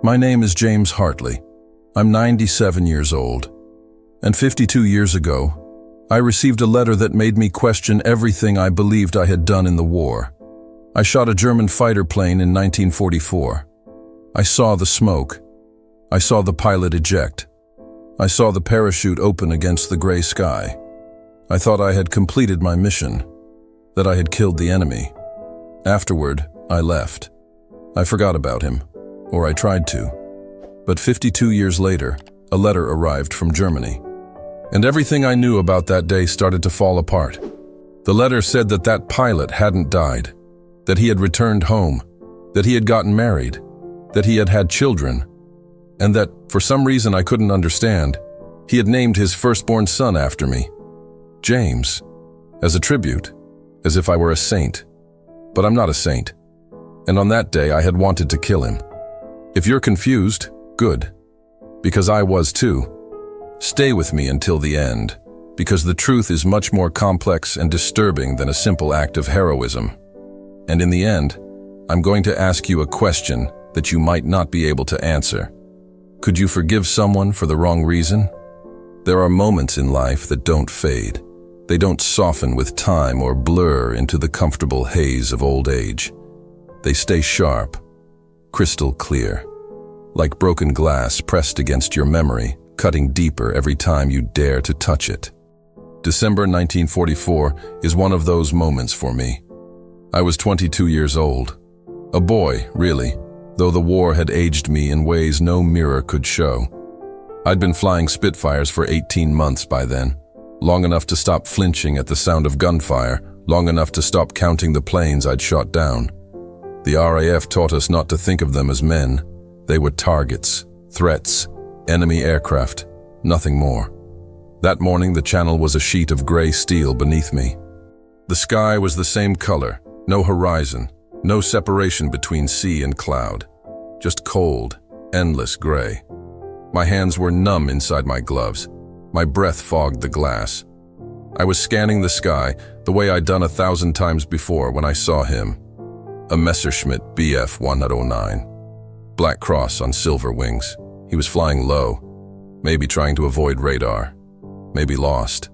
My name is James Hartley. I'm 97 years old. And 52 years ago, I received a letter that made me question everything I believed I had done in the war. I shot a German fighter plane in 1944. I saw the smoke. I saw the pilot eject. I saw the parachute open against the gray sky. I thought I had completed my mission, that I had killed the enemy. Afterward, I left. I forgot about him, or I tried to. But 52 years later, a letter arrived from Germany. And everything I knew about that day started to fall apart. The letter said that that pilot hadn't died, that he had returned home, that he had gotten married, that he had had children, and that, for some reason I couldn't understand, he had named his firstborn son after me, James, as a tribute, as if I were a saint. But I'm not a saint. And on that day I had wanted to kill him. If you're confused, good, because I was too. Stay with me until the end, because the truth is much more complex and disturbing than a simple act of heroism. And in the end, I'm going to ask you a question that you might not be able to answer. Could you forgive someone for the wrong reason? There are moments in life that don't fade. They don't soften with time or blur into the comfortable haze of old age. They stay sharp, crystal clear, like broken glass pressed against your memory, cutting deeper every time you dare to touch it. December 1944 is one of those moments for me. I was 22 years old. A boy, really, though the war had aged me in ways no mirror could show. I'd been flying Spitfires for 18 months by then, long enough to stop flinching at the sound of gunfire, long enough to stop counting the planes I'd shot down. The RAF taught us not to think of them as men. They were targets, threats, enemy aircraft, nothing more. That morning the channel was a sheet of gray steel beneath me. The sky was the same color, no horizon, no separation between sea and cloud. Just cold, endless gray. My hands were numb inside my gloves. My breath fogged the glass. I was scanning the sky the way I'd done 1,000 times before when I saw him. A Messerschmitt Bf 109. Black cross on silver wings. He was flying low, maybe trying to avoid radar, maybe lost.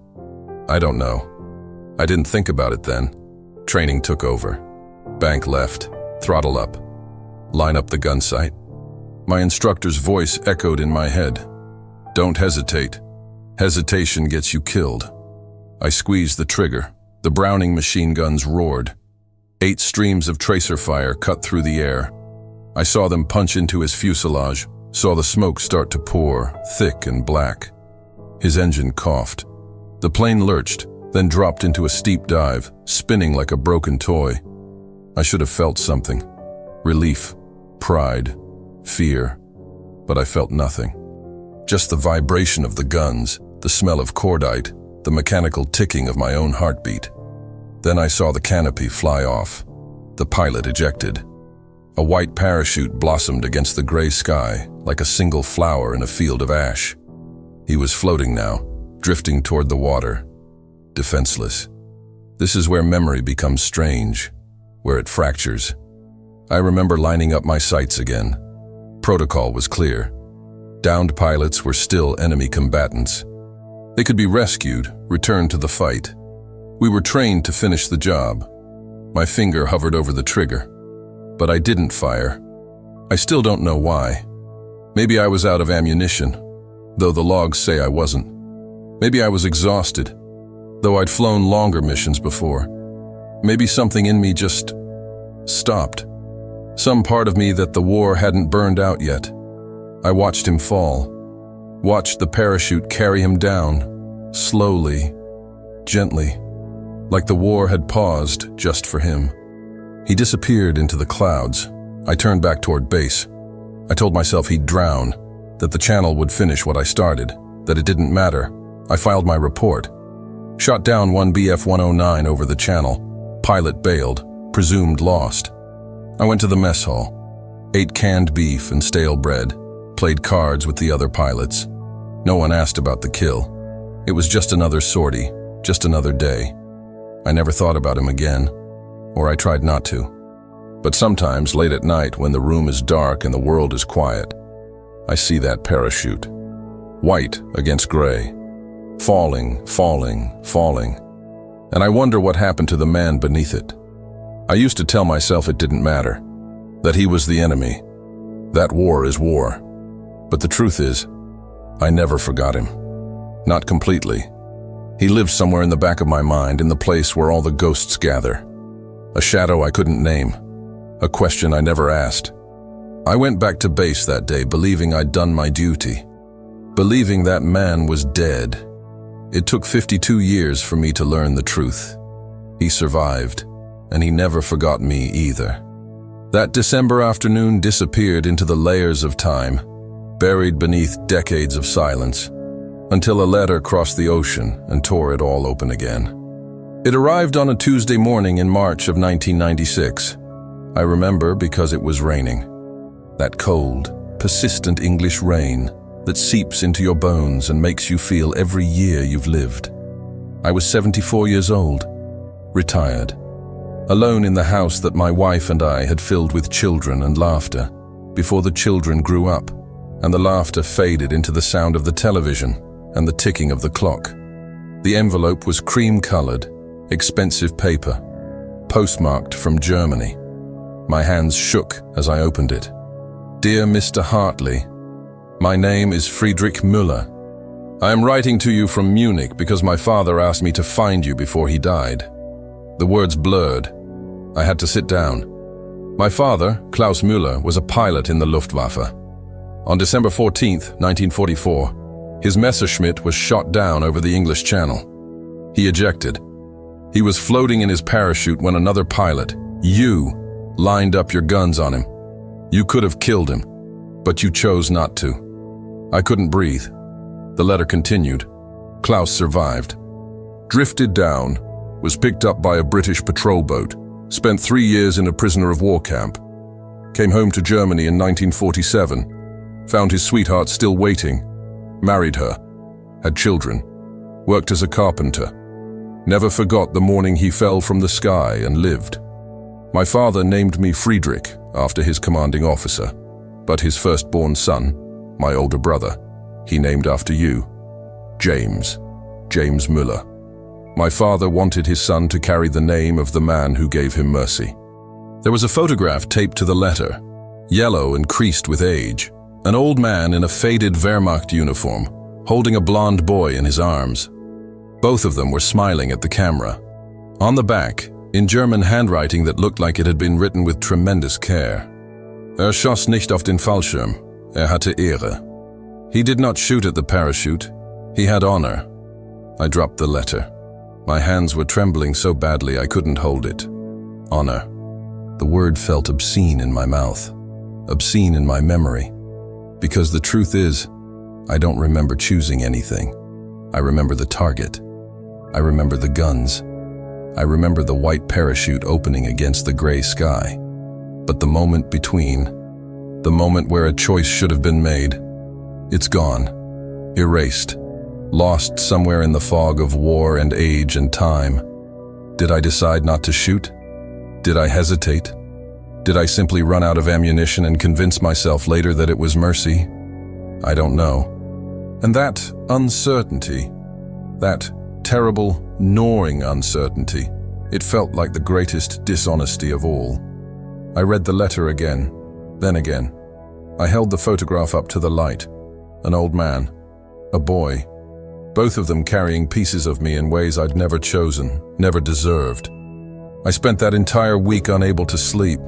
I don't know. I didn't think about it then. Training took over. Bank left, throttle up, line up the gun sight. My instructor's voice echoed in my head. Don't hesitate. Hesitation gets you killed. I squeezed the trigger. The Browning machine guns roared. 8 streams of tracer fire cut through the air. I saw them punch into his fuselage, saw the smoke start to pour, thick and black. His engine coughed. The plane lurched, then dropped into a steep dive, spinning like a broken toy. I should have felt something. Relief, pride, fear. But I felt nothing. Just the vibration of the guns, the smell of cordite, the mechanical ticking of my own heartbeat. Then I saw the canopy fly off. The pilot ejected. A white parachute blossomed against the gray sky, like a single flower in a field of ash. He was floating now, drifting toward the water, defenseless. This is where memory becomes strange, where it fractures. I remember lining up my sights again. Protocol was clear. Downed pilots were still enemy combatants. They could be rescued, returned to the fight. We were trained to finish the job. My finger hovered over the trigger, but I didn't fire. I still don't know why. Maybe I was out of ammunition, though the logs say I wasn't. Maybe I was exhausted, though I'd flown longer missions before. Maybe something in me just stopped. Some part of me that the war hadn't burned out yet. I watched him fall, watched the parachute carry him down, slowly, gently, like the war had paused just for him. He disappeared into the clouds. I turned back toward base. I told myself he'd drown, that the channel would finish what I started, that it didn't matter. I filed my report. Shot down one Bf 109 over the channel. Pilot bailed, presumed lost. I went to the mess hall, ate canned beef and stale bread, played cards with the other pilots. No one asked about the kill. It was just another sortie, just another day. I never thought about him again, or I tried not to. But sometimes, late at night, when the room is dark and the world is quiet, I see that parachute, white against gray, falling, falling, falling, and I wonder what happened to the man beneath it. I used to tell myself it didn't matter, that he was the enemy, that war is war. But the truth is, I never forgot him. Not completely. He lives somewhere in the back of my mind, in the place where all the ghosts gather. A shadow I couldn't name, a question I never asked. I went back to base that day believing I'd done my duty, believing that man was dead. It took 52 years for me to learn the truth. He survived, and he never forgot me either. That December afternoon disappeared into the layers of time, buried beneath decades of silence, until a letter crossed the ocean and tore it all open again. It arrived on a Tuesday morning in March of 1996. I remember because it was raining. That cold, persistent English rain that seeps into your bones and makes you feel every year you've lived. I was 74 years old, retired, alone in the house that my wife and I had filled with children and laughter before the children grew up and the laughter faded into the sound of the television and the ticking of the clock. The envelope was cream-colored, expensive paper, postmarked from Germany. My hands shook as I opened it. Dear Mr. Hartley, my name is Friedrich Müller. I am writing to you from Munich because my father asked me to find you before he died. The words blurred. I had to sit down. My father, Klaus Müller, was a pilot in the Luftwaffe. On December 14th, 1944, his Messerschmitt was shot down over the English Channel. He ejected. He was floating in his parachute when another pilot, you, lined up your guns on him. You could have killed him, but you chose not to. I couldn't breathe. The letter continued. Klaus survived. Drifted down, was picked up by a British patrol boat, spent 3 years in a prisoner of war camp, came home to Germany in 1947, found his sweetheart still waiting, married her, had children, worked as a carpenter, never forgot the morning he fell from the sky and lived. My father named me Friedrich after his commanding officer, but his firstborn son, my older brother, he named after you, James Müller. My father wanted his son to carry the name of the man who gave him mercy. There was a photograph taped to the letter, yellow and creased with age, an old man in a faded Wehrmacht uniform, holding a blonde boy in his arms. Both of them were smiling at the camera. On the back, in German handwriting that looked like it had been written with tremendous care, schoss nicht auf den Fallschirm, hatte Ehre. He did not shoot at the parachute, he had honor. I dropped the letter. My hands were trembling so badly I couldn't hold it. Honor. The word felt obscene in my mouth, obscene in my memory. Because the truth is, I don't remember choosing anything. I remember the target. I remember the guns. I remember the white parachute opening against the gray sky. But the moment between, the moment where a choice should have been made, it's gone, erased, lost somewhere in the fog of war and age and time. Did I decide not to shoot? Did I hesitate? Did I simply run out of ammunition and convince myself later that it was mercy? I don't know. And that uncertainty, that terrible, gnawing uncertainty, it felt like the greatest dishonesty of all. I read the letter again, then again. I held the photograph up to the light. An old man, a boy, both of them carrying pieces of me in ways I'd never chosen, never deserved. I spent that entire week unable to sleep.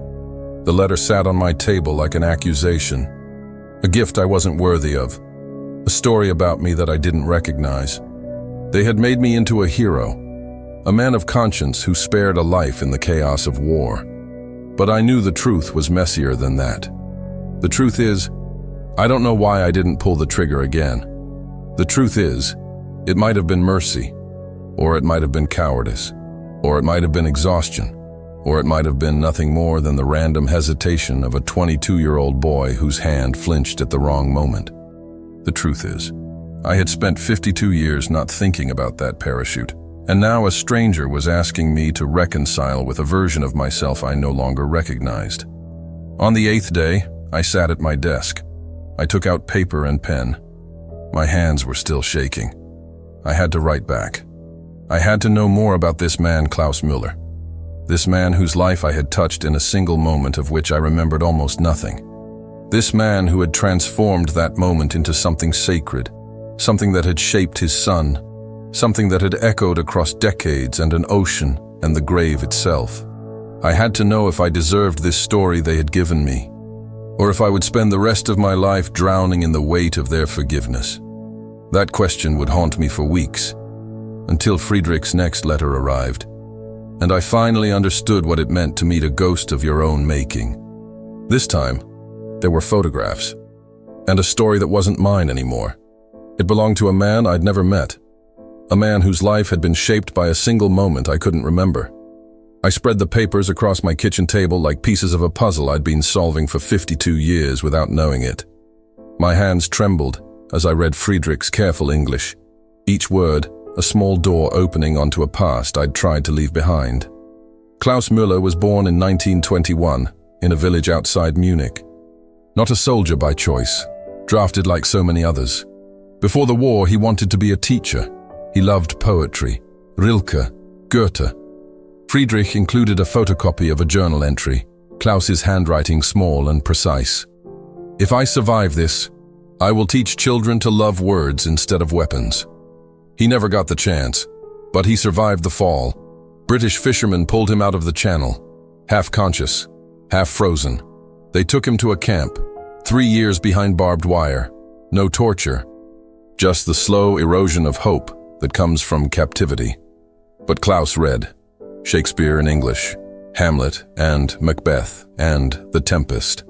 The letter sat on my table like an accusation, a gift I wasn't worthy of, a story about me that I didn't recognize. They had made me into a hero, a man of conscience who spared a life in the chaos of war. But I knew the truth was messier than that. The truth is, I don't know why I didn't pull the trigger again. The truth is, it might have been mercy, or it might have been cowardice, or it might have been exhaustion, or it might have been nothing more than the random hesitation of a 22-year-old boy whose hand flinched at the wrong moment. The truth is, I had spent 52 years not thinking about that parachute, And now a stranger was asking me to reconcile with a version of myself I no longer recognized. On the 8th day, I sat at my desk. I took out paper and pen. My hands were still shaking. I had to write back. I had to know more about this man, Klaus Müller. This man whose life I had touched in a single moment of which I remembered almost nothing. This man who had transformed that moment into something sacred, something that had shaped his son, something that had echoed across decades and an ocean and the grave itself. I had to know if I deserved this story they had given me, or if I would spend the rest of my life drowning in the weight of their forgiveness. That question would haunt me for weeks, until Friedrich's next letter arrived, and I finally understood what it meant to meet a ghost of your own making. This time, there were photographs, and a story that wasn't mine anymore. It belonged to a man I'd never met, a man whose life had been shaped by a single moment I couldn't remember. I spread the papers across my kitchen table like pieces of a puzzle I'd been solving for 52 years without knowing it. My hands trembled as I read Friedrich's careful English, each word a small door opening onto a past I'd tried to leave behind. Klaus Müller was born in 1921 in a village outside Munich. Not a soldier by choice, drafted like so many others. Before the war, he wanted to be a teacher. He loved poetry, Rilke, Goethe. Friedrich included a photocopy of a journal entry, Klaus's handwriting small and precise. "If I survive this, I will teach children to love words instead of weapons." He never got the chance, but he survived the fall. British fishermen pulled him out of the channel, half conscious, half frozen. They took him to a camp, 3 years behind barbed wire. No torture, just the slow erosion of hope that comes from captivity. But Klaus read Shakespeare in English, Hamlet and Macbeth and The Tempest.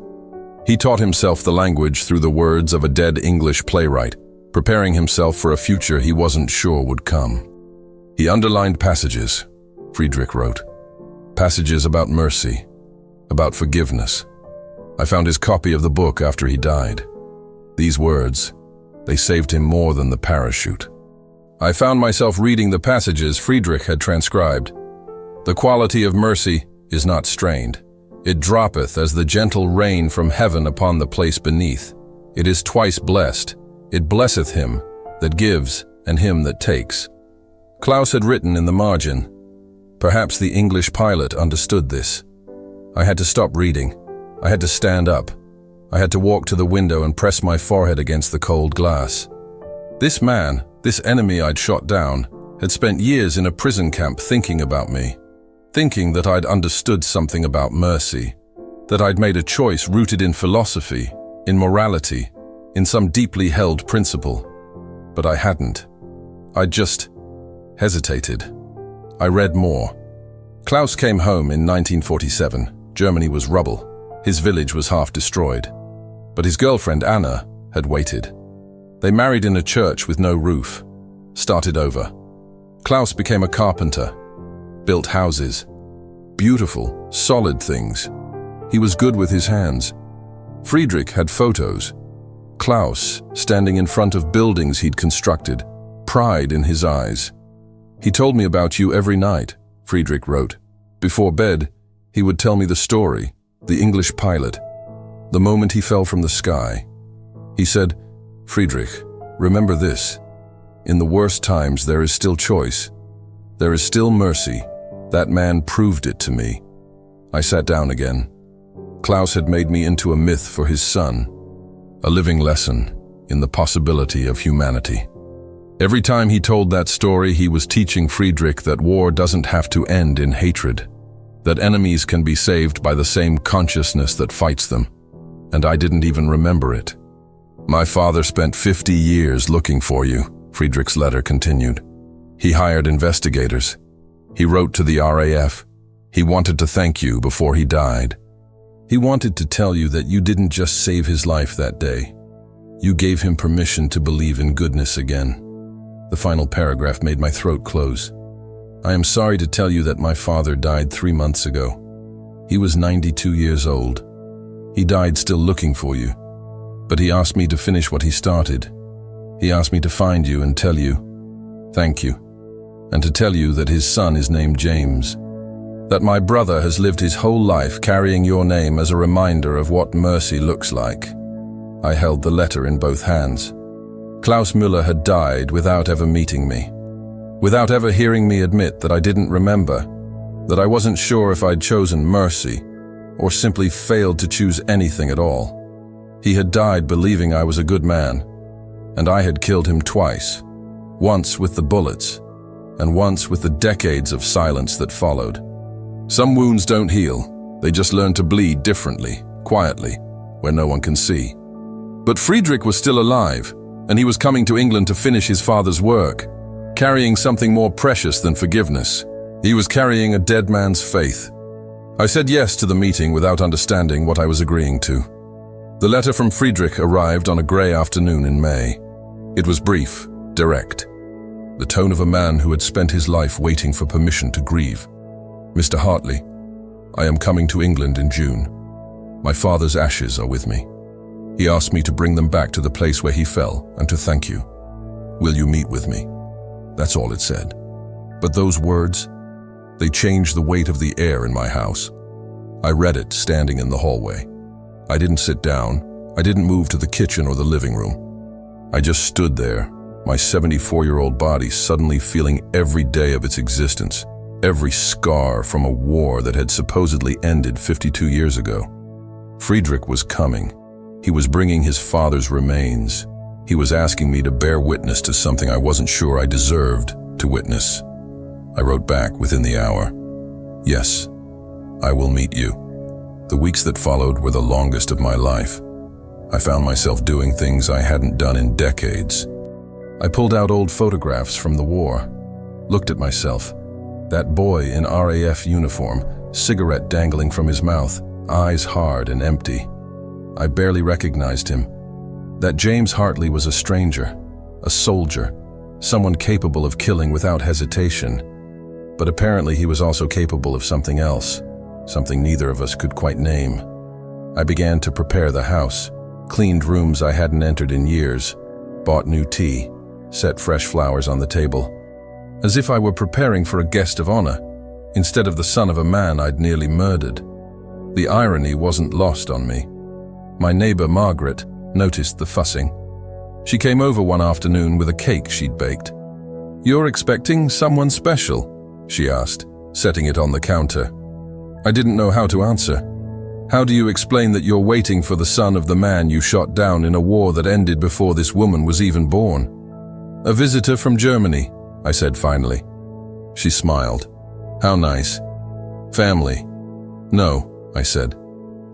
He taught himself the language through the words of a dead English playwright, preparing himself for a future he wasn't sure would come. He underlined passages, Friedrich wrote, passages about mercy, about forgiveness. I found his copy of the book after he died. These words, they saved him more than the parachute. I found myself reading the passages Friedrich had transcribed. "The quality of mercy is not strained. It droppeth as the gentle rain from heaven upon the place beneath. It is twice blessed. It blesseth him that gives and him that takes." Klaus had written in the margin. Perhaps the English pilot understood this. I had to stop reading. I had to stand up. I had to walk to the window and press my forehead against the cold glass. This man, this enemy I'd shot down, had spent years in a prison camp thinking about me, thinking that I'd understood something about mercy, that I'd made a choice rooted in philosophy, in morality, in some deeply held principle. But I hadn't. I just hesitated. I read more. Klaus came home in 1947. Germany was rubble. His village was half destroyed. But his girlfriend, Anna, had waited. They married in a church with no roof, started over. Klaus became a carpenter, built houses, beautiful, solid things. He was good with his hands. Friedrich had photos. Klaus standing in front of buildings he'd constructed, pride in his eyes. "He told me about you every night," Friedrich wrote. "Before bed, he would tell me the story, the English pilot, the moment he fell from the sky. He said, 'Friedrich, remember this. In the worst times there is still choice. There is still mercy. That man proved it to me.'" I sat down again. Klaus had made me into a myth for his son, a living lesson in the possibility of humanity. Every time he told that story, he was teaching Friedrich that war doesn't have to end in hatred, that enemies can be saved by the same consciousness that fights them. And I didn't even remember it. "My father spent 50 years looking for you," Friedrich's letter continued. "He hired investigators. He wrote to the RAF. He wanted to thank you before he died. He wanted to tell you that you didn't just save his life that day. You gave him permission to believe in goodness again." The final paragraph made my throat close. "I am sorry to tell you that my father died 3 months ago. He was 92 years old. He died still looking for you. But he asked me to finish what he started. He asked me to find you and tell you, thank you. and to tell you that his son is named James. That my brother has lived his whole life carrying your name as a reminder of what mercy looks like. I held the letter in both hands. Klaus Müller had died without ever meeting me, without ever hearing me admit that I didn't remember, that I wasn't sure if I'd chosen mercy or simply failed to choose anything at all. He had died believing I was a good man, and I had killed him twice, once with the bullets, and once with the decades of silence that followed. Some wounds don't heal, they just learn to bleed differently, quietly, where no one can see. But Friedrich was still alive, and he was coming to England to finish his father's work, carrying something more precious than forgiveness. He was carrying a dead man's faith. I said yes to the meeting without understanding what I was agreeing to. The letter from Friedrich arrived on a grey afternoon in May. It was brief, direct, the tone of a man who had spent his life waiting for permission to grieve. Mr. Hartley, I am coming to England in June. My father's ashes are with me. He asked me to bring them back to the place where he fell and to thank you. Will you meet with me? That's all it said. But those words, they changed the weight of the air in my house. I read it standing in the hallway. I didn't sit down. I didn't move to the kitchen or the living room. I just stood there, my 74-year-old body suddenly feeling every day of its existence, every scar from a war that had supposedly ended 52 years ago. Friedrich was coming. He was bringing his father's remains. He was asking me to bear witness to something I wasn't sure I deserved to witness. I wrote back within the hour, "Yes, I will meet you." The weeks that followed were the longest of my life. I found myself doing things I hadn't done in decades. I pulled out old photographs from the war, looked at myself, that boy in RAF uniform, cigarette dangling from his mouth, eyes hard and empty. I barely recognized him. That James Hartley was a stranger, a soldier, someone capable of killing without hesitation. But apparently he was also capable of something else, something neither of us could quite name. I began to prepare the house, cleaned rooms I hadn't entered in years, bought new tea, set fresh flowers on the table, as if I were preparing for a guest of honor, instead of the son of a man I'd nearly murdered. The irony wasn't lost on me. My neighbor Margaret noticed the fussing. She came over one afternoon with a cake she'd baked. "You're expecting someone special?" she asked, setting it on the counter. I didn't know how to answer. How do you explain that you're waiting for the son of the man you shot down in a war that ended before this woman was even born? "A visitor from Germany," I said finally. She smiled. "How nice. Family?" "No," I said.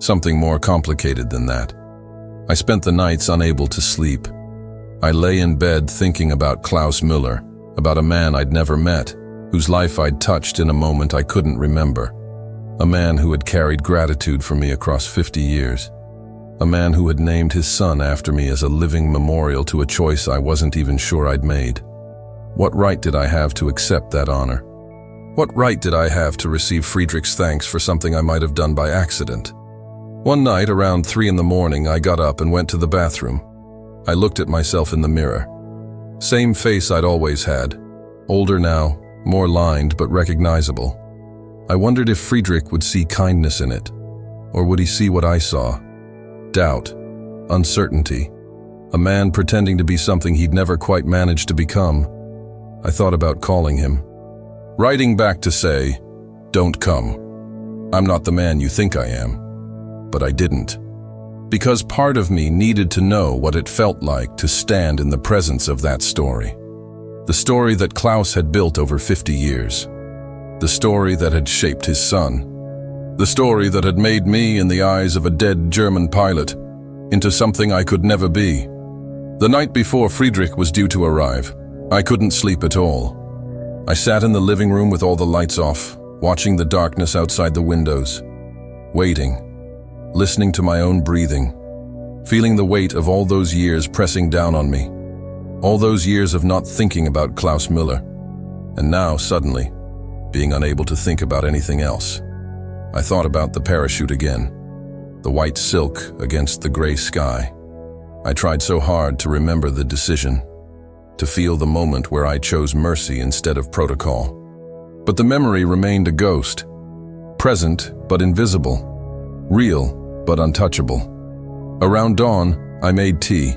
"Something more complicated than that." I spent the nights unable to sleep. I lay in bed thinking about Klaus Müller, about a man I'd never met, whose life I'd touched in a moment I couldn't remember. A man who had carried gratitude for me across 50 years. A man who had named his son after me as a living memorial to a choice I wasn't even sure I'd made. What right did I have to accept that honor? What right did I have to receive Friedrich's thanks for something I might have done by accident? One night around 3 in the morning, I got up and went to the bathroom. I looked at myself in the mirror. Same face I'd always had. Older now, more lined but recognizable. I wondered if Friedrich would see kindness in it, or would he see what I saw? Doubt, uncertainty, a man pretending to be something he'd never quite managed to become. I thought about calling him, writing back to say, "Don't come. I'm not the man you think I am." But I didn't, because part of me needed to know what it felt like to stand in the presence of that story. The story that Klaus had built over 50 years. The story that had shaped his son. The story that had made me, in the eyes of a dead German pilot, into something I could never be. The night before Friedrich was due to arrive, I couldn't sleep at all. I sat in the living room with all the lights off, watching the darkness outside the windows, waiting, listening to my own breathing, feeling the weight of all those years pressing down on me, all those years of not thinking about Klaus Müller, and now, suddenly, being unable to think about anything else. I thought about the parachute again, the white silk against the gray sky. I tried so hard to remember the decision. to feel the moment where I chose mercy instead of protocol. But the memory remained a ghost, present but invisible, real but untouchable. Around dawn, I made tea.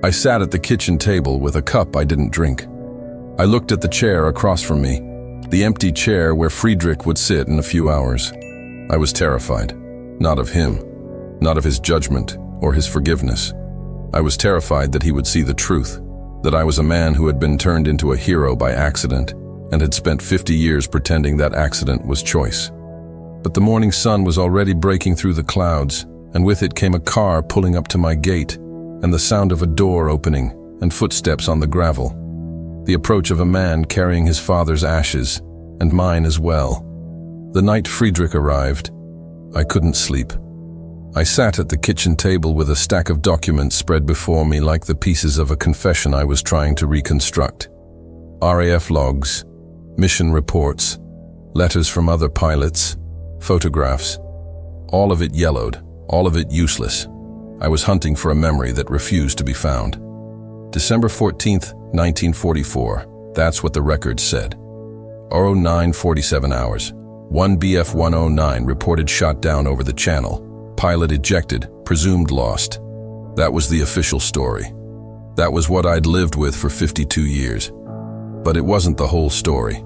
I sat at the kitchen table with a cup I didn't drink. I looked at the chair across from me, the empty chair where Friedrich would sit in a few hours. I was terrified, not of him, not of his judgment or his forgiveness. I was terrified that he would see the truth, that I was a man who had been turned into a hero by accident and had spent 50 years pretending that accident was choice. But the morning sun was already breaking through the clouds, and with it came a car pulling up to my gate, and the sound of a door opening and footsteps on the gravel. The approach of a man carrying his father's ashes, and mine as well. The night Friedrich arrived, I couldn't sleep. I sat at the kitchen table with a stack of documents spread before me like the pieces of a confession I was trying to reconstruct. RAF logs, mission reports, letters from other pilots, photographs. All of it yellowed, all of it useless. I was hunting for a memory that refused to be found. December 14th, 1944. That's what the records said. 09:47 hours. 1 BF-109 reported shot down over the channel. Pilot ejected, presumed lost. That was the official story. That was what I'd lived with for 52 years. But it wasn't the whole story.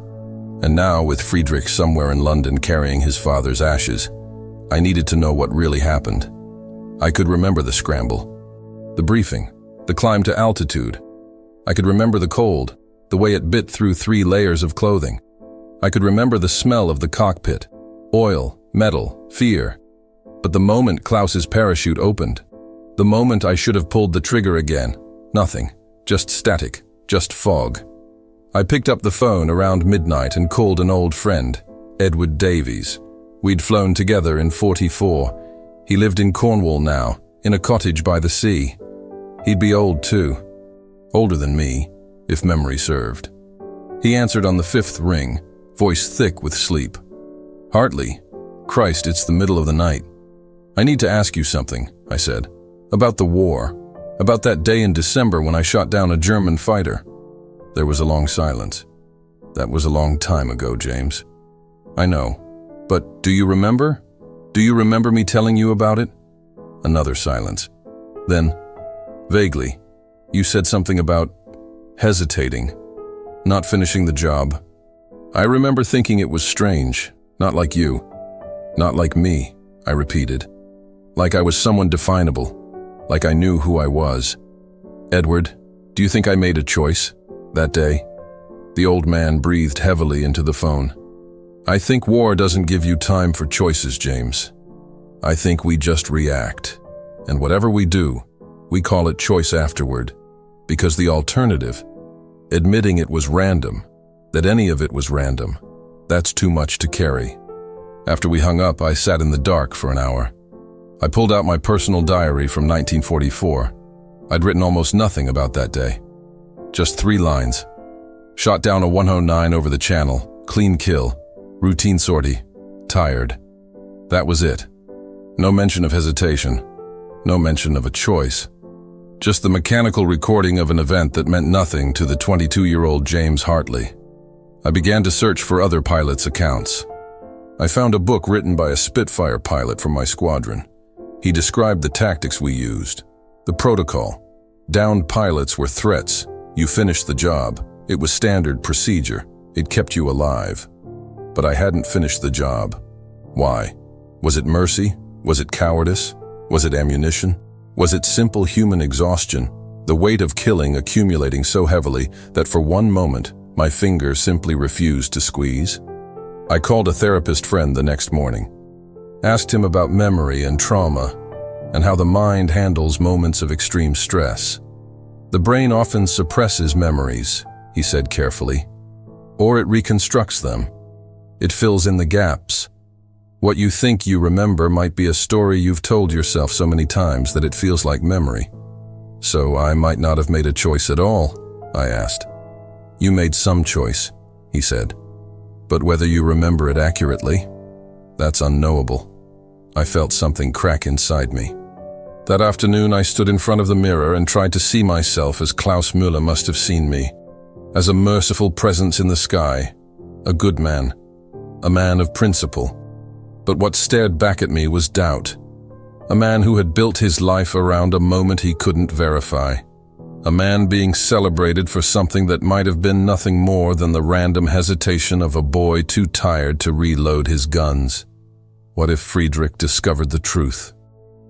And now, with Friedrich somewhere in London carrying his father's ashes, I needed to know what really happened. I could remember the scramble, the briefing, the climb to altitude. I could remember the cold, the way it bit through 3 layers of clothing. I could remember the smell of the cockpit, oil, metal, fear. But the moment Klaus's parachute opened, the moment I should have pulled the trigger again, nothing, just static, just fog. I picked up the phone around midnight and called an old friend, Edward Davies. We'd flown together in '44. He lived in Cornwall now, in a cottage by the sea. He'd be old too, older than me, if memory served. He answered on the 5th ring, voice thick with sleep. "Hartley, Christ, it's the middle of the night. I need to ask you something," I said, "about the war, about that day in December when I shot down a German fighter." There was a long silence. "That was a long time ago, James." "I know, but do you remember? Do you remember me telling you about it?" Another silence. Then, vaguely, "You said something about hesitating, not finishing the job." I remember thinking it was strange, not like you, not like me, I repeated. Like I was someone definable, like I knew who I was. "Edward, do you think I made a choice that day?" The old man breathed heavily into the phone. "I think war doesn't give you time for choices, James. I think we just react. And whatever we do, we call it choice afterward. Because the alternative, admitting it was random, that any of it was random, that's too much to carry." After we hung up, I sat in the dark for an hour. I pulled out my personal diary from 1944. I'd written almost nothing about that day. Just 3 lines. Shot down a 109 over the channel, clean kill, routine sortie, tired. That was it. No mention of hesitation, no mention of a choice. Just the mechanical recording of an event that meant nothing to the 22-year-old James Hartley. I began to search for other pilots' accounts. I found a book written by a Spitfire pilot from my squadron. He described the tactics we used, the protocol. Downed pilots were threats. You finished the job. It was standard procedure. It kept you alive. But I hadn't finished the job. Why? Was it mercy? Was it cowardice? Was it ammunition? Was it simple human exhaustion? The weight of killing accumulating so heavily that for one moment, my fingers simply refused to squeeze? I called a therapist friend the next morning. Asked him about memory and trauma, and how the mind handles moments of extreme stress. "The brain often suppresses memories," he said carefully, "or it reconstructs them. It fills in the gaps. What you think you remember might be a story you've told yourself so many times that it feels like memory." "So I might not have made a choice at all?" I asked. "You made some choice," he said. "But whether you remember it accurately, that's unknowable." I felt something crack inside me. That afternoon, I stood in front of the mirror and tried to see myself as Klaus Müller must have seen me, as a merciful presence in the sky, a good man, a man of principle. But what stared back at me was doubt, a man who had built his life around a moment he couldn't verify, a man being celebrated for something that might have been nothing more than the random hesitation of a boy too tired to reload his guns. What if Friedrich discovered the truth?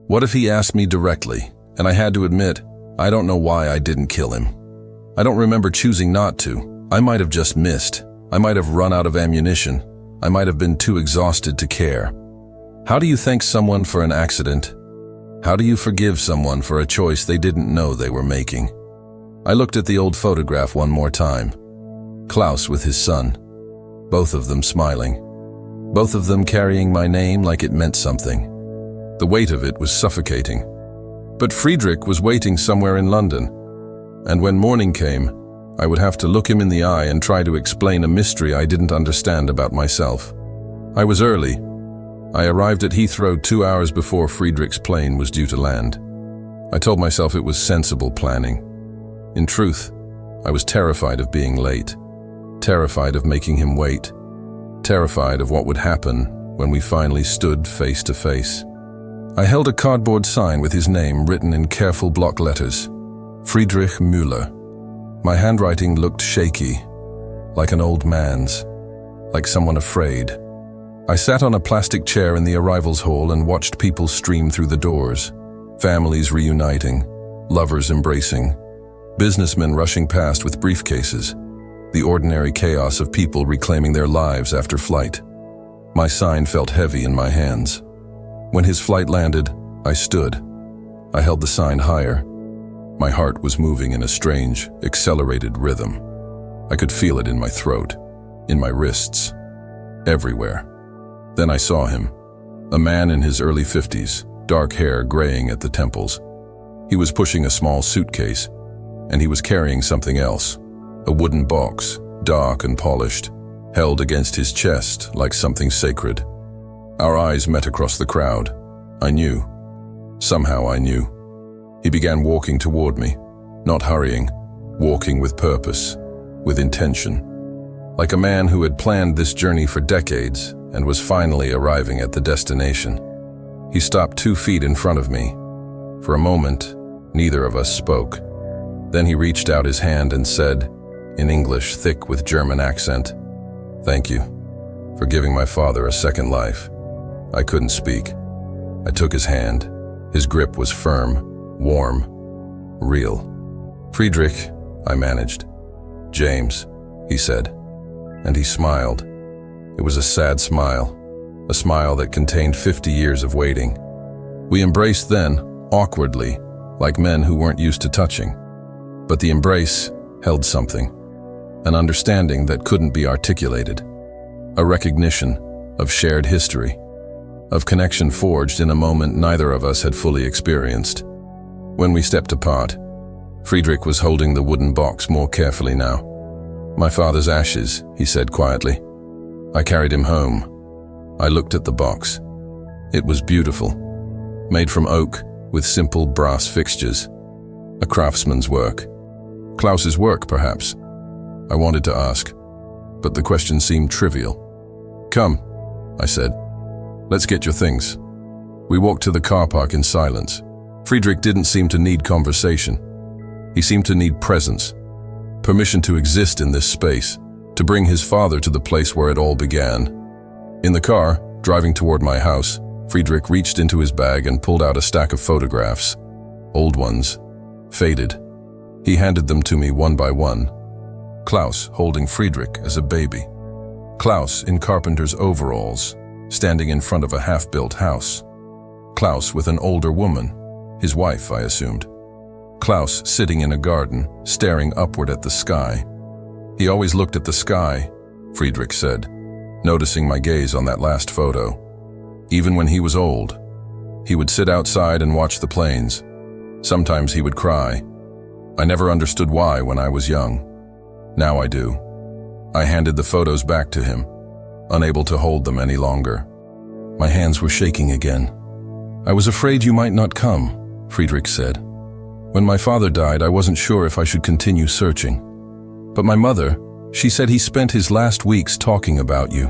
What if he asked me directly, and I had to admit, I don't know why I didn't kill him. I don't remember choosing not to. I might have just missed. I might have run out of ammunition. I might have been too exhausted to care. How do you thank someone for an accident? How do you forgive someone for a choice they didn't know they were making? I looked at the old photograph one more time. Klaus with his son. Both of them smiling. Both of them carrying my name like it meant something. The weight of it was suffocating. But Friedrich was waiting somewhere in London. And when morning came, I would have to look him in the eye and try to explain a mystery I didn't understand about myself. I was early. I arrived at Heathrow 2 hours before Friedrich's plane was due to land. I told myself it was sensible planning. In truth, I was terrified of being late, terrified of making him wait, terrified of what would happen when we finally stood face to face. I held a cardboard sign with his name written in careful block letters, Friedrich Müller. My handwriting looked shaky, like an old man's, like someone afraid. I sat on a plastic chair in the arrivals hall and watched people stream through the doors, families reuniting, lovers embracing, businessmen rushing past with briefcases, the ordinary chaos of people reclaiming their lives after flight. My sign felt heavy in my hands. When his flight landed, I stood. I held the sign higher. My heart was moving in a strange, accelerated rhythm. I could feel it in my throat, in my wrists, everywhere. Then I saw him, a man in his early 50s, dark hair graying at the temples. He was pushing a small suitcase, and he was carrying something else, a wooden box, dark and polished, held against his chest like something sacred. Our eyes met across the crowd. I knew. Somehow I knew. He began walking toward me, not hurrying, walking with purpose, with intention. Like a man who had planned this journey for decades and was finally arriving at the destination. He stopped 2 feet in front of me. For a moment, neither of us spoke. Then he reached out his hand and said, in English thick with German accent, "Thank you for giving my father a second life." I couldn't speak. I took his hand. His grip was firm, warm, real. "Friedrich," I managed. "James," he said, and he smiled. It was a sad smile, a smile that contained 50 years of waiting. We embraced then, awkwardly, like men who weren't used to touching. But the embrace held something, an understanding that couldn't be articulated, a recognition of shared history, of connection forged in a moment neither of us had fully experienced. When we stepped apart, Friedrich was holding the wooden box more carefully now. "My father's ashes," he said quietly. I carried him home. I looked at the box. It was beautiful, made from oak with simple brass fixtures, a craftsman's work. Klaus's work, perhaps? I wanted to ask, but the question seemed trivial. "Come," I said. "Let's get your things." We walked to the car park in silence. Friedrich didn't seem to need conversation. He seemed to need presence, permission to exist in this space, to bring his father to the place where it all began. In the car, driving toward my house, Friedrich reached into his bag and pulled out a stack of photographs, old ones, faded. He handed them to me one by one. Klaus holding Friedrich as a baby. Klaus in carpenter's overalls, standing in front of a half-built house. Klaus with an older woman, his wife, I assumed. Klaus sitting in a garden, staring upward at the sky. He always looked at the sky, Friedrich said, noticing my gaze on that last photo. Even when he was old, he would sit outside and watch the planes. Sometimes he would cry. I never understood why when I was young. Now I do. I handed the photos back to him, unable to hold them any longer. My hands were shaking again. "I was afraid you might not come," Friedrich said. When my father died, I wasn't sure if I should continue searching. But my mother, she said he spent his last weeks talking about you,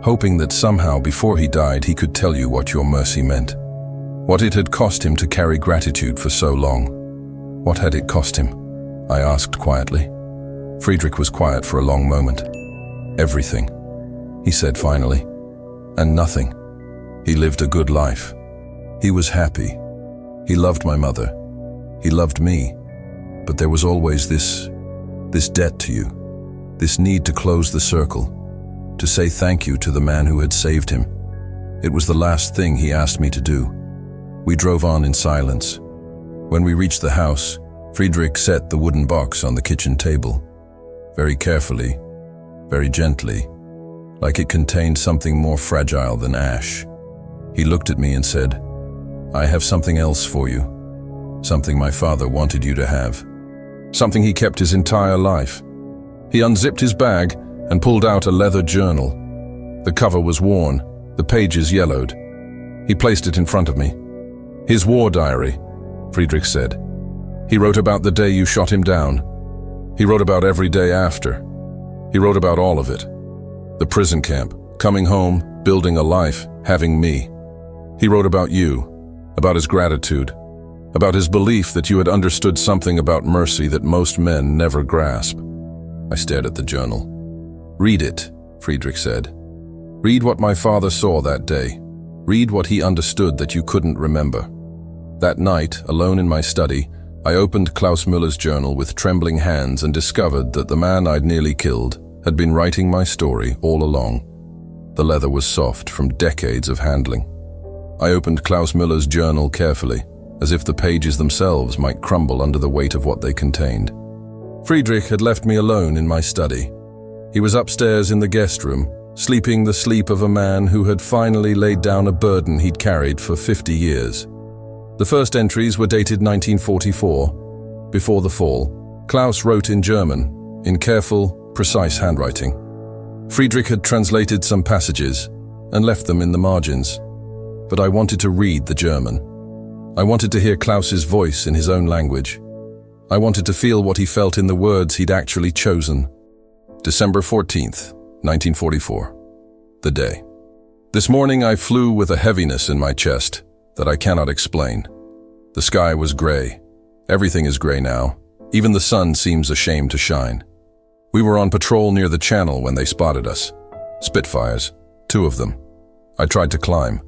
hoping that somehow before he died he could tell you what your mercy meant. What it had cost him to carry gratitude for so long. What had it cost him? I asked quietly. Friedrich was quiet for a long moment. Everything, he said finally. And nothing. He lived a good life. He was happy. He loved my mother. He loved me. But there was always this debt to you. This need to close the circle. To say thank you to the man who had saved him. It was the last thing he asked me to do. We drove on in silence. When we reached the house, Friedrich set the wooden box on the kitchen table. Very carefully, very gently, like it contained something more fragile than ash. He looked at me and said, "I have something else for you. Something my father wanted you to have. Something he kept his entire life." He unzipped his bag and pulled out a leather journal. The cover was worn, the pages yellowed. He placed it in front of me. "His war diary," Friedrich said. "He wrote about the day you shot him down. He wrote about every day after. He wrote about all of it. The prison camp, coming home, building a life, having me. He wrote about you, about his gratitude, about his belief that you had understood something about mercy that most men never grasp." I stared at the journal. "Read it," Friedrich said. "Read what my father saw that day. Read what he understood that you couldn't remember." That night, alone in my study, I opened Klaus Müller's journal with trembling hands and discovered that the man I'd nearly killed had been writing my story all along. The leather was soft from decades of handling. I opened Klaus Müller's journal carefully, as if the pages themselves might crumble under the weight of what they contained. Friedrich had left me alone in my study. He was upstairs in the guest room, sleeping the sleep of a man who had finally laid down a burden he'd carried for 50 years. The first entries were dated 1944. Before the fall, Klaus wrote in German, in careful, precise handwriting. Friedrich had translated some passages and left them in the margins. But I wanted to read the German. I wanted to hear Klaus's voice in his own language. I wanted to feel what he felt in the words he'd actually chosen. December 14th, 1944. The day. This morning I flew with a heaviness in my chest that I cannot explain. The sky was gray. Everything is gray now. Even the sun seems ashamed to shine. We were on patrol near the channel when they spotted us. Spitfires, 2 of them. I tried to climb.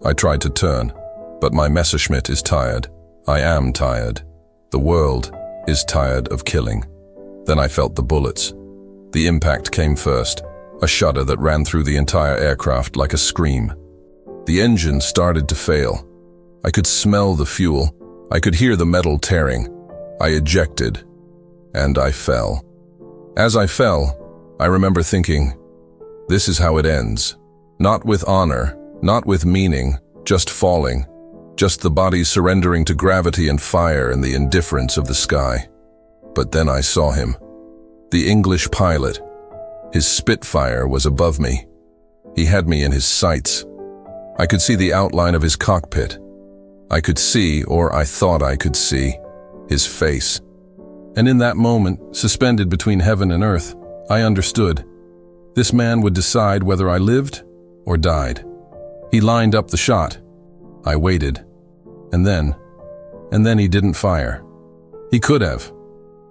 I tried to turn. But my Messerschmitt is tired. I am tired. The world is tired of killing. Then I felt the bullets. The impact came first, a shudder that ran through the entire aircraft like a scream. The engine started to fail. I could smell the fuel. I could hear the metal tearing. I ejected, and I fell. As I fell, I remember thinking, this is how it ends. Not with honor, not with meaning, just falling. Just the body surrendering to gravity and fire and the indifference of the sky. But then I saw him. The English pilot. His Spitfire was above me. He had me in his sights. I could see the outline of his cockpit. I could see, or I thought I could see, his face. And in that moment, suspended between heaven and earth, I understood. This man would decide whether I lived or died. He lined up the shot. I waited. And then he didn't fire. He could have.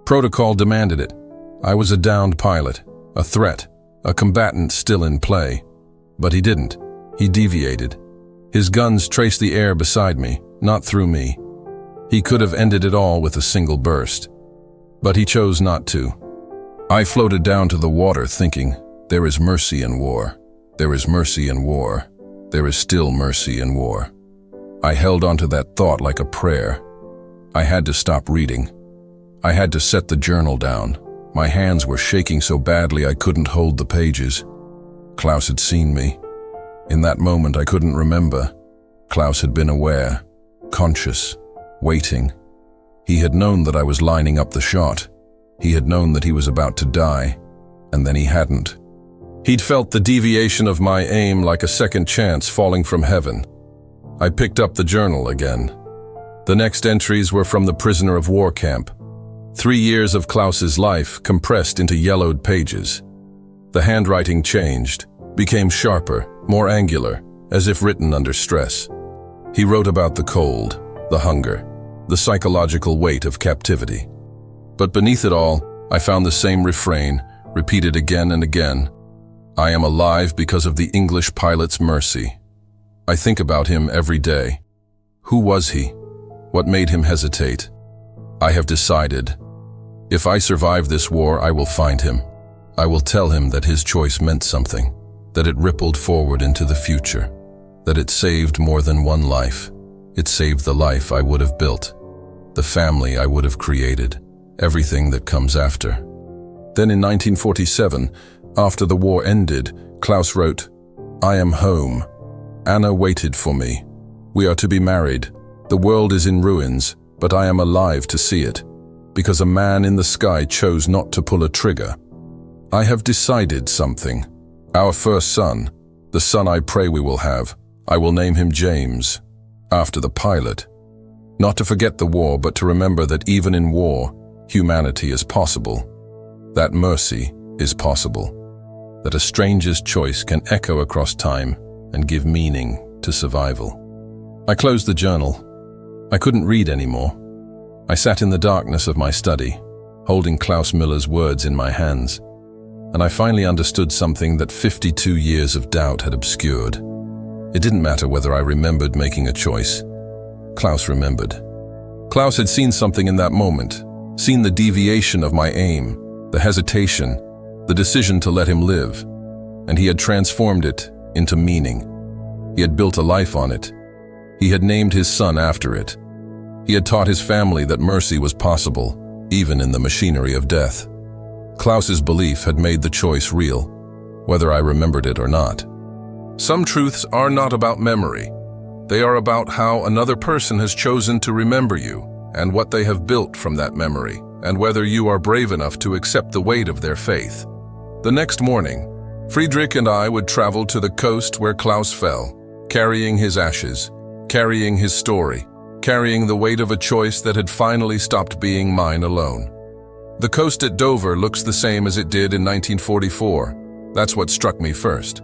Protocol demanded it. I was a downed pilot, a threat, a combatant still in play. But he didn't. He deviated. His guns traced the air beside me, not through me. He could have ended it all with a single burst. But he chose not to. I floated down to the water thinking, there is mercy in war. There is mercy in war. There is still mercy in war. I held onto that thought like a prayer. I had to stop reading. I had to set the journal down. My hands were shaking so badly I couldn't hold the pages. Klaus had seen me. In that moment I couldn't remember. Klaus had been aware, conscious, waiting. He had known that I was lining up the shot. He had known that he was about to die, and then he hadn't. He'd felt the deviation of my aim like a second chance falling from heaven. I picked up the journal again. The next entries were from the prisoner of war camp. 3 years of Klaus's life compressed into yellowed pages. The handwriting changed, became sharper, more angular, as if written under stress. He wrote about the cold, the hunger, the psychological weight of captivity. But beneath it all, I found the same refrain, repeated again and again. I am alive because of the English pilot's mercy. I think about him every day. Who was he? What made him hesitate? I have decided. If I survive this war, I will find him. I will tell him that his choice meant something, that it rippled forward into the future, that it saved more than one life. It saved the life I would have built, the family I would have created, everything that comes after. Then in 1947, after the war ended, Klaus wrote, I am home. Anna waited for me. We are to be married. The world is in ruins, but I am alive to see it, because a man in the sky chose not to pull a trigger. I have decided something. Our first son, the son I pray we will have, I will name him James, after the pilot. Not to forget the war, but to remember that even in war, humanity is possible. That mercy is possible. That a stranger's choice can echo across time and give meaning to survival. I closed the journal. I couldn't read anymore. I sat in the darkness of my study, holding Klaus Müller's words in my hands, and I finally understood something that 52 years of doubt had obscured. It didn't matter whether I remembered making a choice. Klaus remembered. Klaus had seen something in that moment, seen the deviation of my aim, the hesitation, the decision to let him live, and he had transformed it into meaning. He had built a life on it. He had named his son after it. He had taught his family that mercy was possible, even in the machinery of death. Klaus's belief had made the choice real, whether I remembered it or not. Some truths are not about memory. They are about how another person has chosen to remember you and what they have built from that memory, and whether you are brave enough to accept the weight of their faith. The next morning, Friedrich and I would travel to the coast where Klaus fell, carrying his ashes, carrying his story, carrying the weight of a choice that had finally stopped being mine alone. The coast at Dover looks the same as it did in 1944. That's what struck me first.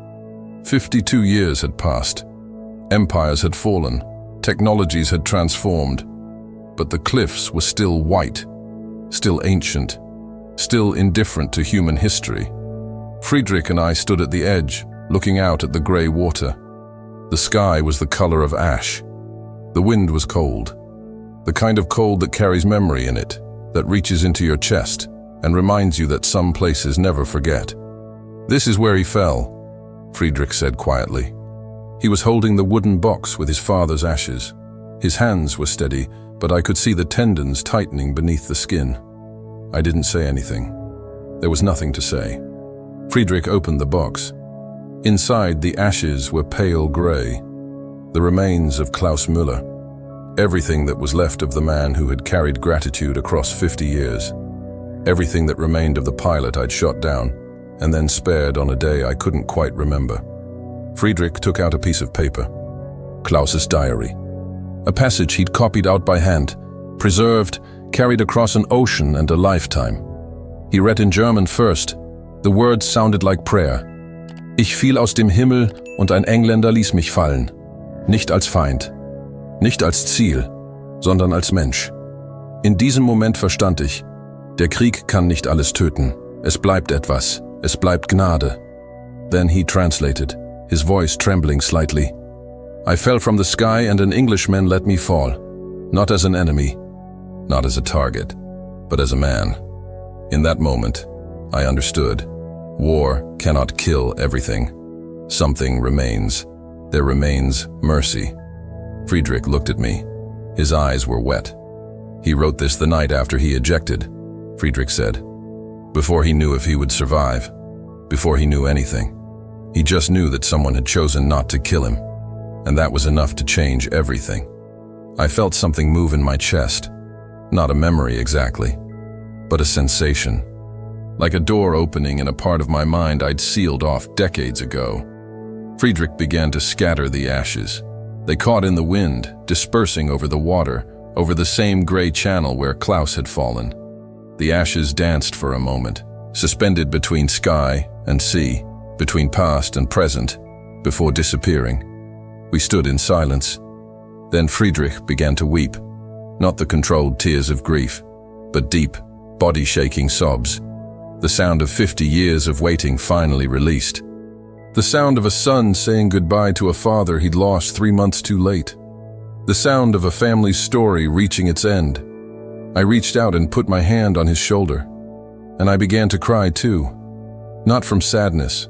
52 years had passed. Empires had fallen. Technologies had transformed. But the cliffs were still white, still ancient, still indifferent to human history. Friedrich and I stood at the edge, looking out at the grey water. The sky was the color of ash. The wind was cold. The kind of cold that carries memory in it, that reaches into your chest and reminds you that some places never forget. This is where he fell, Friedrich said quietly. He was holding the wooden box with his father's ashes. His hands were steady, but I could see the tendons tightening beneath the skin. I didn't say anything. There was nothing to say. Friedrich opened the box. Inside, the ashes were pale gray, the remains of Klaus Müller, everything that was left of the man who had carried gratitude across 50 years, everything that remained of the pilot I'd shot down and then spared on a day I couldn't quite remember. Friedrich took out a piece of paper. Klaus's diary. A passage he'd copied out by hand, preserved, carried across an ocean and a lifetime. He read in German first. The words sounded like prayer. Ich fiel aus dem Himmel und ein Engländer ließ mich fallen. Nicht als Feind, nicht als Ziel, sondern als Mensch. In diesem Moment verstand ich, der Krieg kann nicht alles töten. Es bleibt etwas, es bleibt Gnade. Then he translated, his voice trembling slightly. I fell from the sky and an Englishman let me fall. Not as an enemy, not as a target, but as a man. In that moment, I understood. War cannot kill everything. Something remains. There remains mercy. Friedrich looked at me. His eyes were wet. He wrote this the night after he ejected, Friedrich said. Before he knew if he would survive. Before he knew anything. He just knew that someone had chosen not to kill him. And that was enough to change everything. I felt something move in my chest. Not a memory exactly, but a sensation. Like a door opening in a part of my mind I'd sealed off decades ago. Friedrich began to scatter the ashes. They caught in the wind, dispersing over the water, over the same gray channel where Klaus had fallen. The ashes danced for a moment, suspended between sky and sea, between past and present, before disappearing. We stood in silence. Then Friedrich began to weep, not the controlled tears of grief, but deep, body-shaking sobs. The sound of 50 years of waiting finally released. The sound of a son saying goodbye to a father he'd lost 3 months too late. The sound of a family's story reaching its end. I reached out and put my hand on his shoulder, and I began to cry too. Not from sadness,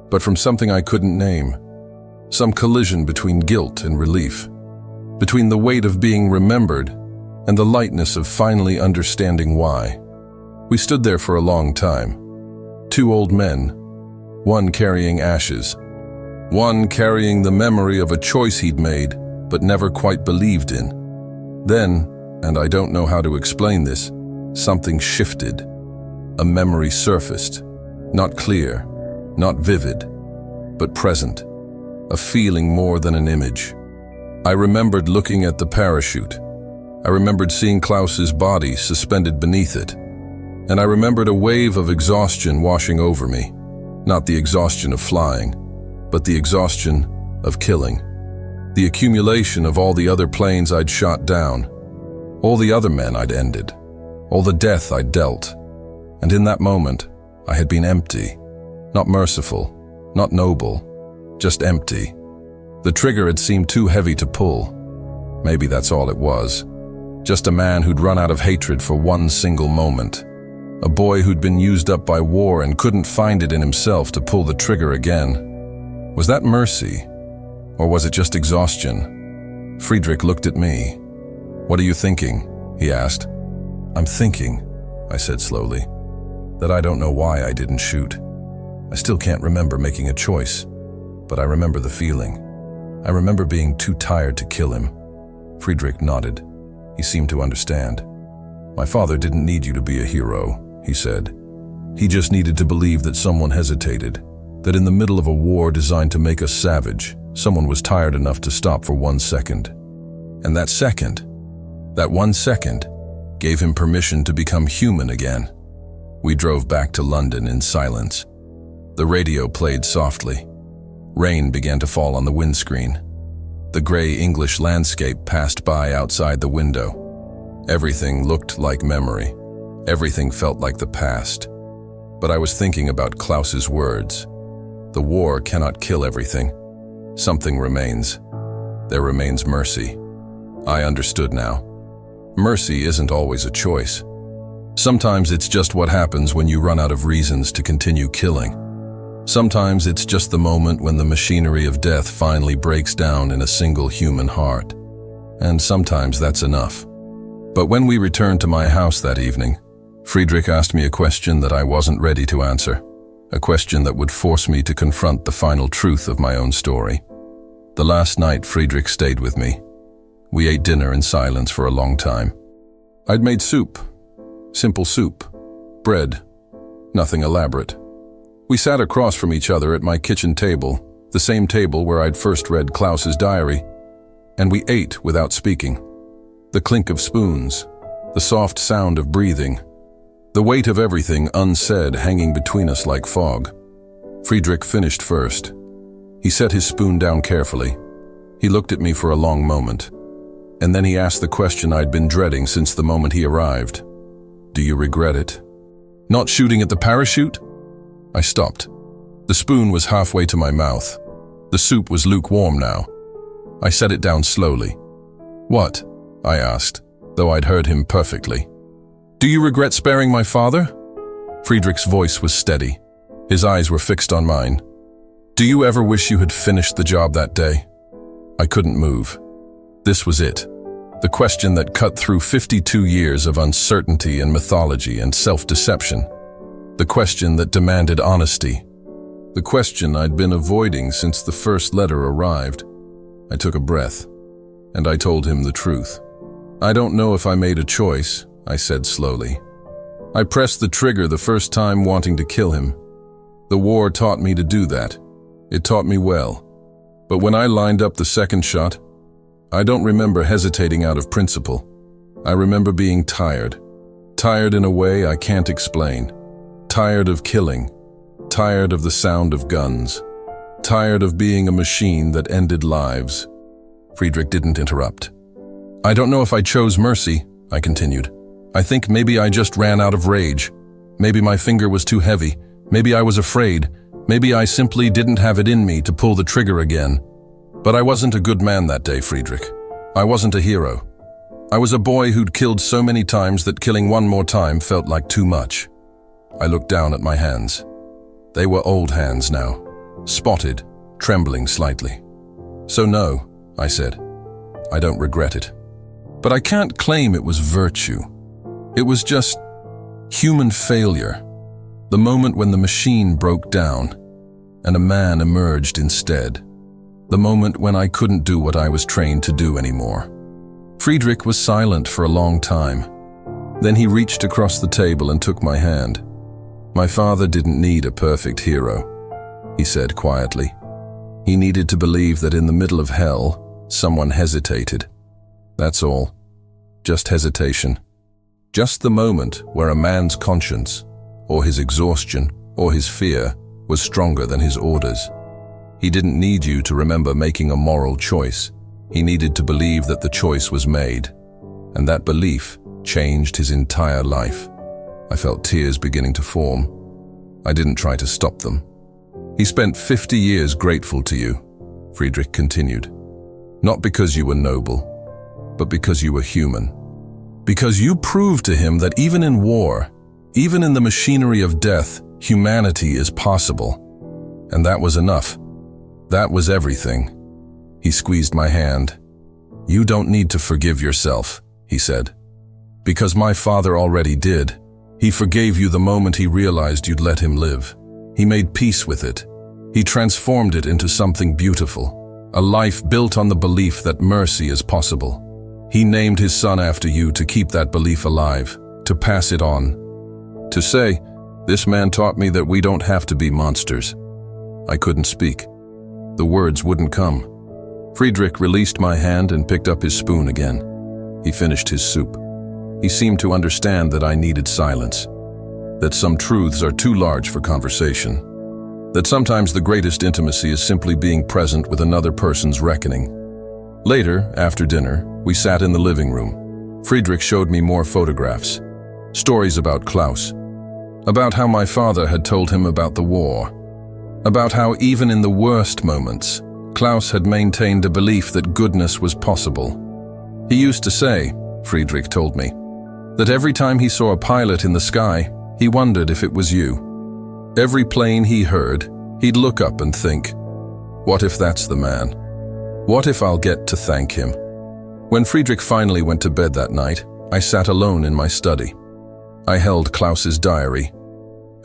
but from something I couldn't name. Some collision between guilt and relief, between the weight of being remembered and the lightness of finally understanding why. We stood there for a long time. 2 old men, one carrying ashes, one carrying the memory of a choice he'd made but never quite believed in. Then, and I don't know how to explain this, something shifted. A memory surfaced, not clear, not vivid, but present, a feeling more than an image. I remembered looking at the parachute. I remembered seeing Klaus's body suspended beneath it. And I remembered a wave of exhaustion washing over me. Not the exhaustion of flying, but the exhaustion of killing. The accumulation of all the other planes I'd shot down, all the other men I'd ended, all the death I'd dealt. And in that moment, I had been empty, not merciful, not noble, just empty. The trigger had seemed too heavy to pull. Maybe that's all it was. Just a man who'd run out of hatred for one single moment. A boy who'd been used up by war and couldn't find it in himself to pull the trigger again. Was that mercy? Or was it just exhaustion? Friedrich looked at me. "What are you thinking?" he asked. "I'm thinking," I said slowly, "that I don't know why I didn't shoot. I still can't remember making a choice, but I remember the feeling. I remember being too tired to kill him." Friedrich nodded. He seemed to understand. "My father didn't need you to be a hero," he said. "He just needed to believe that someone hesitated, that in the middle of a war designed to make us savage, someone was tired enough to stop for 1 second. And that second, that 1 second, gave him permission to become human again." We drove back to London in silence. The radio played softly. Rain began to fall on the windscreen. The gray English landscape passed by outside the window. Everything looked like memory. Everything felt like the past. But I was thinking about Klaus's words. The war cannot kill everything. Something remains. There remains mercy. I understood now. Mercy isn't always a choice. Sometimes it's just what happens when you run out of reasons to continue killing. Sometimes it's just the moment when the machinery of death finally breaks down in a single human heart. And sometimes that's enough. But when we returned to my house that evening, Friedrich asked me a question that I wasn't ready to answer, a question that would force me to confront the final truth of my own story. The last night Friedrich stayed with me. We ate dinner in silence for a long time. I'd made soup, simple soup, bread, nothing elaborate. We sat across from each other at my kitchen table, the same table where I'd first read Klaus's diary, and we ate without speaking. The clink of spoons, the soft sound of breathing, the weight of everything unsaid hanging between us like fog. Friedrich finished first. He set his spoon down carefully. He looked at me for a long moment, and then he asked the question I'd been dreading since the moment he arrived. "Do you regret it? Not shooting at the parachute?" I stopped. The spoon was halfway to my mouth. The soup was lukewarm now. I set it down slowly. "What?" I asked, though I'd heard him perfectly. "Do you regret sparing my father?" Friedrich's voice was steady. His eyes were fixed on mine. "Do you ever wish you had finished the job that day?" I couldn't move. This was it. The question that cut through 52 years of uncertainty and mythology and self-deception. The question that demanded honesty. The question I'd been avoiding since the first letter arrived. I took a breath, and I told him the truth. "I don't know if I made a choice," I said slowly. "I pressed the trigger the first time wanting to kill him. The war taught me to do that. It taught me well. But when I lined up the second shot, I don't remember hesitating out of principle. I remember being tired. Tired in a way I can't explain. Tired of killing. Tired of the sound of guns. Tired of being a machine that ended lives. Friedrich didn't interrupt. I don't know if I chose mercy, I continued. I think maybe I just ran out of rage. Maybe my finger was too heavy. Maybe I was afraid. Maybe I simply didn't have it in me to pull the trigger again. But I wasn't a good man that day, Friedrich. I wasn't a hero. I was a boy who'd killed so many times that killing one more time felt like too much. I looked down at my hands. They were old hands now, spotted, trembling slightly. So no, I said. I don't regret it. But I can't claim it was virtue. It was just human failure. The moment when the machine broke down and a man emerged instead. The moment when I couldn't do what I was trained to do anymore. Friedrich was silent for a long time. Then he reached across the table and took my hand. My father didn't need a perfect hero, he said quietly. He needed to believe that in the middle of hell, someone hesitated. That's all. Just hesitation. Just the moment where a man's conscience, or his exhaustion, or his fear, was stronger than his orders. He didn't need you to remember making a moral choice. He needed to believe that the choice was made. And that belief changed his entire life. I felt tears beginning to form. I didn't try to stop them. He spent 50 years grateful to you, Friedrich continued. Not because you were noble, but because you were human. Because you proved to him that even in war, even in the machinery of death, humanity is possible. And that was enough. That was everything. He squeezed my hand. You don't need to forgive yourself, he said. Because my father already did. He forgave you the moment he realized you'd let him live. He made peace with it. He transformed it into something beautiful. A life built on the belief that mercy is possible. He named his son after you to keep that belief alive, to pass it on. To say, this man taught me that we don't have to be monsters. I couldn't speak. The words wouldn't come. Friedrich released my hand and picked up his spoon again. He finished his soup. He seemed to understand that I needed silence, that some truths are too large for conversation, that sometimes the greatest intimacy is simply being present with another person's reckoning. Later, after dinner, we sat in the living room. Friedrich showed me more photographs, stories about Klaus, about how my father had told him about the war, about how even in the worst moments, Klaus had maintained a belief that goodness was possible. He used to say, Friedrich told me, that every time he saw a pilot in the sky, he wondered if it was you. Every plane he heard, he'd look up and think, what if that's the man? What if I'll get to thank him? When Friedrich finally went to bed that night, I sat alone in my study. I held Klaus's diary,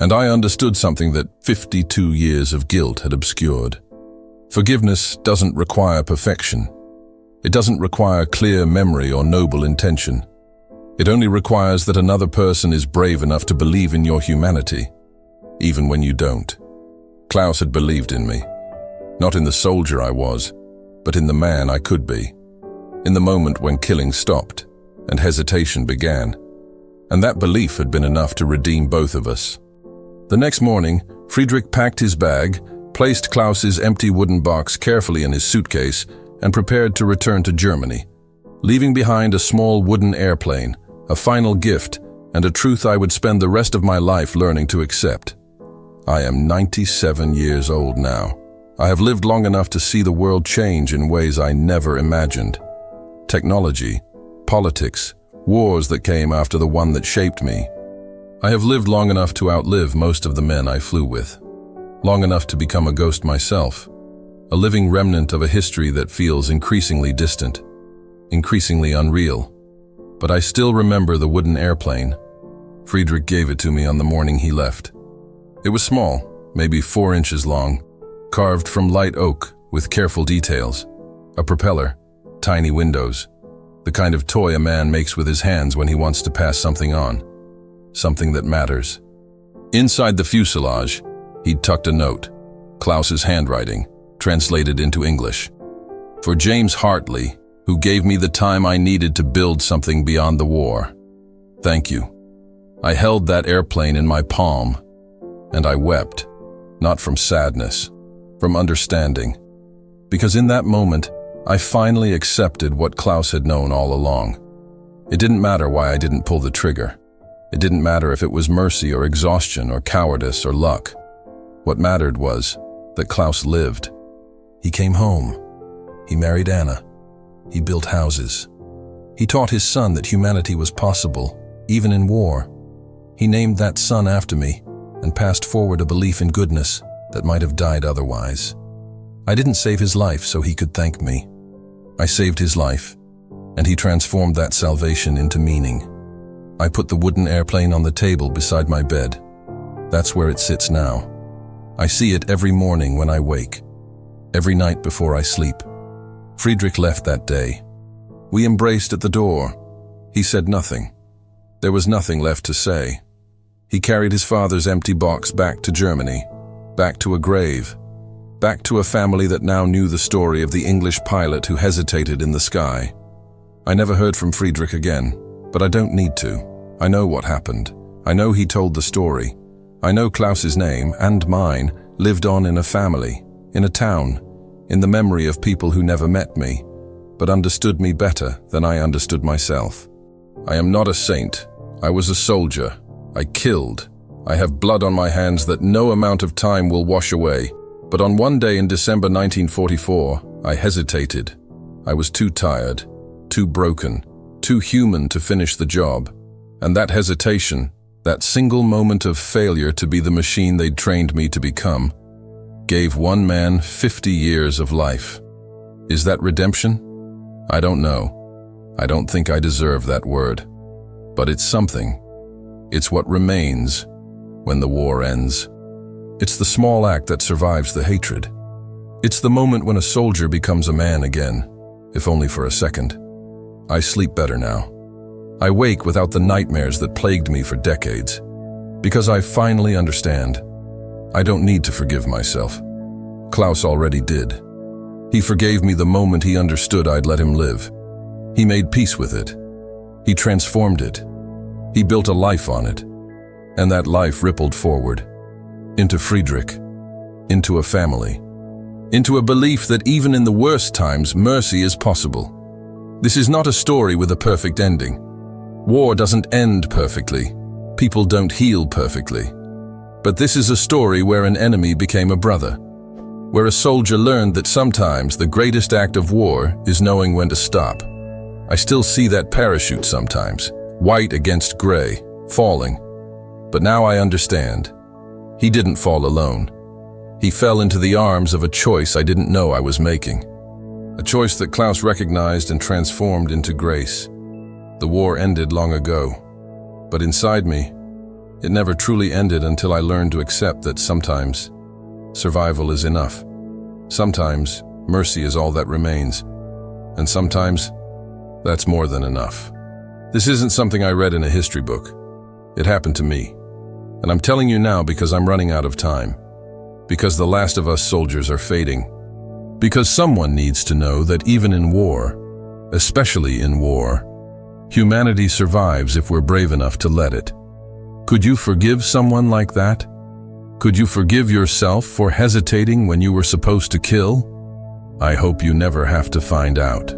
and I understood something that 52 years of guilt had obscured. Forgiveness doesn't require perfection. It doesn't require clear memory or noble intention. It only requires that another person is brave enough to believe in your humanity, even when you don't. Klaus had believed in me, not in the soldier I was, but in the man I could be, in the moment when killing stopped and hesitation began. And that belief had been enough to redeem both of us. The next morning, Friedrich packed his bag, placed Klaus's empty wooden box carefully in his suitcase, and prepared to return to Germany, leaving behind a small wooden airplane, a final gift, and a truth I would spend the rest of my life learning to accept. I am 97 years old now. I have lived long enough to see the world change in ways I never imagined. Technology, politics, wars that came after the one that shaped me. I have lived long enough to outlive most of the men I flew with. Long enough to become a ghost myself, a living remnant of a history that feels increasingly distant, increasingly unreal. But I still remember the wooden airplane. Friedrich gave it to me on the morning he left. It was small, maybe 4 inches long, carved from light oak with careful details. A propeller, tiny windows, the kind of toy a man makes with his hands when he wants to pass something on, something that matters. Inside the fuselage, he'd tucked a note, Klaus's handwriting, translated into English. For James Hartley, who gave me the time I needed to build something beyond the war. Thank you. I held that airplane in my palm, and I wept, not from sadness, from understanding. Because in that moment, I finally accepted what Klaus had known all along. It didn't matter why I didn't pull the trigger. It didn't matter if it was mercy or exhaustion or cowardice or luck. What mattered was that Klaus lived. He came home. He married Anna. He built houses. He taught his son that humanity was possible, even in war. He named that son after me and passed forward a belief in goodness that might have died otherwise. I didn't save his life so he could thank me. I saved his life, and he transformed that salvation into meaning. I put the wooden airplane on the table beside my bed. That's where it sits now. I see it every morning when I wake, every night before I sleep. Friedrich left that day. We embraced at the door. He said nothing. There was nothing left to say. He carried his father's empty box back to Germany, back to a grave, back to a family that now knew the story of the English pilot who hesitated in the sky. I never heard from Friedrich again, but I don't need to. I know what happened. I know he told the story. I know Klaus's name, and mine, lived on in a family, in a town, in the memory of people who never met me, but understood me better than I understood myself. I am not a saint. I was a soldier. I killed. I have blood on my hands that no amount of time will wash away. But on one day in December 1944, I hesitated. I was too tired, too broken, too human to finish the job. And that hesitation, that single moment of failure to be the machine they'd trained me to become, gave one man 50 years of life. Is that redemption? I don't know. I don't think I deserve that word. But it's something. It's what remains when the war ends. It's the small act that survives the hatred. It's the moment when a soldier becomes a man again, if only for a second. I sleep better now. I wake without the nightmares that plagued me for decades. Because I finally understand. I don't need to forgive myself. Klaus already did. He forgave me the moment he understood I'd let him live. He made peace with it. He transformed it. He built a life on it. And that life rippled forward. Into Friedrich. Into a family. Into a belief that even in the worst times, mercy is possible. This is not a story with a perfect ending. War doesn't end perfectly. People don't heal perfectly. But this is a story where an enemy became a brother. Where a soldier learned that sometimes the greatest act of war is knowing when to stop. I still see that parachute sometimes, white against gray, falling. But now I understand. He didn't fall alone. He fell into the arms of a choice I didn't know I was making. A choice that Klaus recognized and transformed into grace. The war ended long ago, but inside me, it never truly ended until I learned to accept that sometimes survival is enough. Sometimes mercy is all that remains, and sometimes that's more than enough. This isn't something I read in a history book. It happened to me, and I'm telling you now because I'm running out of time, because the last of us soldiers are fading, because someone needs to know that even in war, especially in war, humanity survives if we're brave enough to let it. Could you forgive someone like that? Could you forgive yourself for hesitating when you were supposed to kill? I hope you never have to find out.